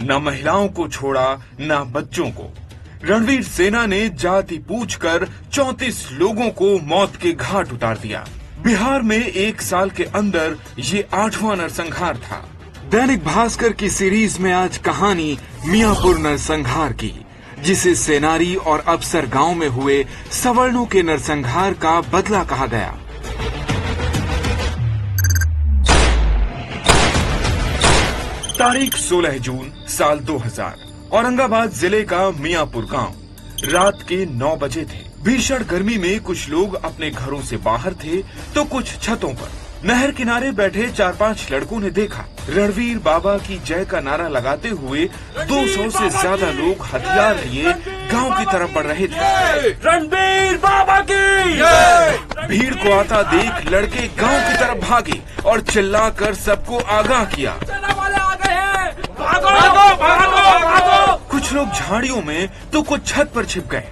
न महिलाओं को छोड़ा न बच्चों को। रणवीर सेना ने जाति पूछकर 34 लोगों को मौत के घाट उतार दिया। बिहार में 1 साल के अंदर ये 8वां नरसंहार था। दैनिक भास्कर की सीरीज में आज कहानी मियापुर नरसंहार की, जिसे सेनारी और अफसर गांव में हुए सवर्णों के नरसंहार का बदला कहा गया। तारीख 16 जून साल 2000, औरंगाबाद जिले का मियापुर गांव। रात के 9 बजे थे। भीषण गर्मी में कुछ लोग अपने घरों से बाहर थे तो कुछ छतों पर। नहर किनारे बैठे 4-5 लड़कों ने देखा रणवीर बाबा की जय का नारा लगाते हुए 200 से ज्यादा लोग हथियार लिए गांव की तरफ बढ़ रहे थे। रणवीर बाबा की भीड़ को आता देख लड़के गांव की तरफ भागे और चिल्लाकर सबको आगाह किया। भागो, भागो, भागो। कुछ लोग झाड़ियों में तो कुछ छत पर छिप गए।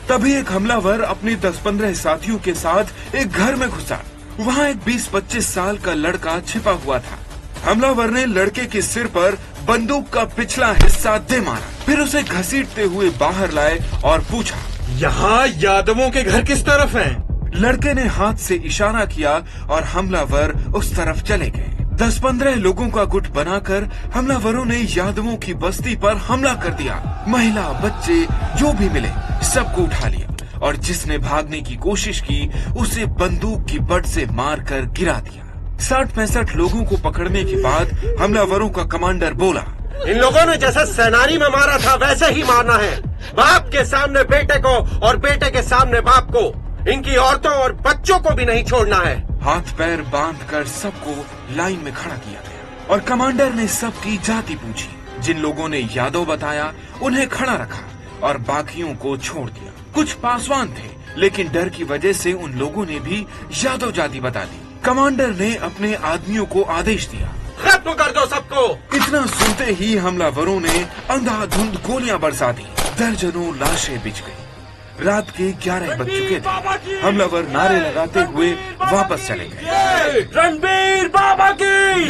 तभी एक हमलावर अपने 10-15 साथियों के साथ एक घर में घुसा। वहाँ एक 20-25 साल का लड़का छिपा हुआ था। हमलावर ने लड़के के सिर पर बंदूक का पिछला हिस्सा दे मारा, फिर उसे घसीटते हुए बाहर लाए और पूछा, यहाँ यादवों के घर किस तरफ हैं? लड़के ने हाथ से इशारा किया और हमलावर उस तरफ चले गए। 10-15 लोगों का गुट बनाकर हमलावरों ने यादवों की बस्ती पर हमला कर दिया। महिला, बच्चे जो भी मिले सबको उठा लिया और जिसने भागने की कोशिश की उसे बंदूक की बट से मारकर गिरा दिया। 60-65 लोगों को पकड़ने के बाद हमलावरों का कमांडर बोला, इन लोगों ने जैसे सेनानी में मारा था वैसे ही मारना है। बाप के सामने बेटे को और बेटे के सामने बाप को, इनकी औरतों और बच्चों को भी नहीं छोड़ना है। हाथ पैर बांधकर सबको लाइन में खड़ा किया गया और कमांडर ने सबकी जाति पूछी। जिन लोगों ने यादव बताया उन्हें खड़ा रखा और बाकियों को छोड़ दिया। कुछ पासवान थे लेकिन डर की वजह से उन लोगों ने भी यादव जाति बता दी। कमांडर ने अपने आदमियों को आदेश दिया, खत्म कर दो सबको। इतना सुनते ही हमलावरों ने अंधाधुंध गोलियां बरसा दी। दर्जनों लाशें बिछ गई। रात के 11 बज चुके थे। हमलावर नारे लगाते हुए वापस चले गए। रणवीर बाबा की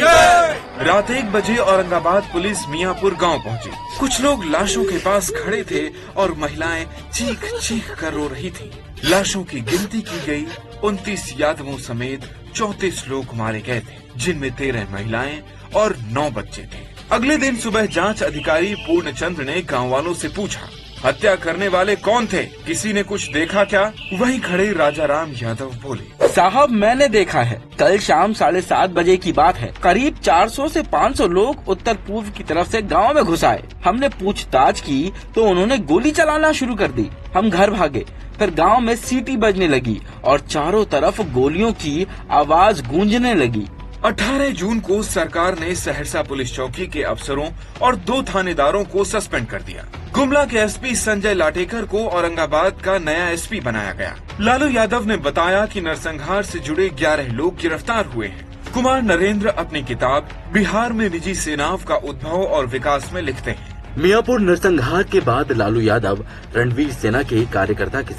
रात 1 बजे औरंगाबाद पुलिस मियापुर गांव पहुंची। कुछ लोग लाशों के पास खड़े थे और महिलाएं चीख चीख कर रो रही थीं। लाशों की गिनती की गई। 29 यादवों समेत 34 लोग मारे गए थे, जिनमें 13 महिलाएं और 9 बच्चे थे। अगले दिन सुबह जांच अधिकारी पूर्णचंद्र ने गाँव वालों से पूछा, हत्या करने वाले कौन थे? किसी ने कुछ देखा क्या? वहीं खड़े राजाराम यादव बोले, साहब मैंने देखा है। कल शाम 7:30 बजे की बात है। करीब 400 से 500 लोग उत्तर पूर्व की तरफ से गांव में घुस आए। हमने पूछताछ की तो उन्होंने गोली चलाना शुरू कर दी। हम घर भागे, फिर गांव में सीटी बजने लगी और चारों तरफ गोलियों की आवाज गूंजने लगी। 18 जून को सरकार ने सहरसा पुलिस चौकी के अफसरों और 2 थानेदारों को सस्पेंड कर दिया। गुमला के एसपी संजय लाटेकर को औरंगाबाद का नया एसपी बनाया गया। लालू यादव ने बताया कि नरसंहार से जुड़े 11 लोग गिरफ्तार हुए हैं। कुमार नरेंद्र अपनी किताब बिहार में निजी सेनाओं का उद्भव और विकास में लिखते हैं, मियापुर नरसंहार के बाद लालू यादव रणवीर सेना के कार्यकर्ता के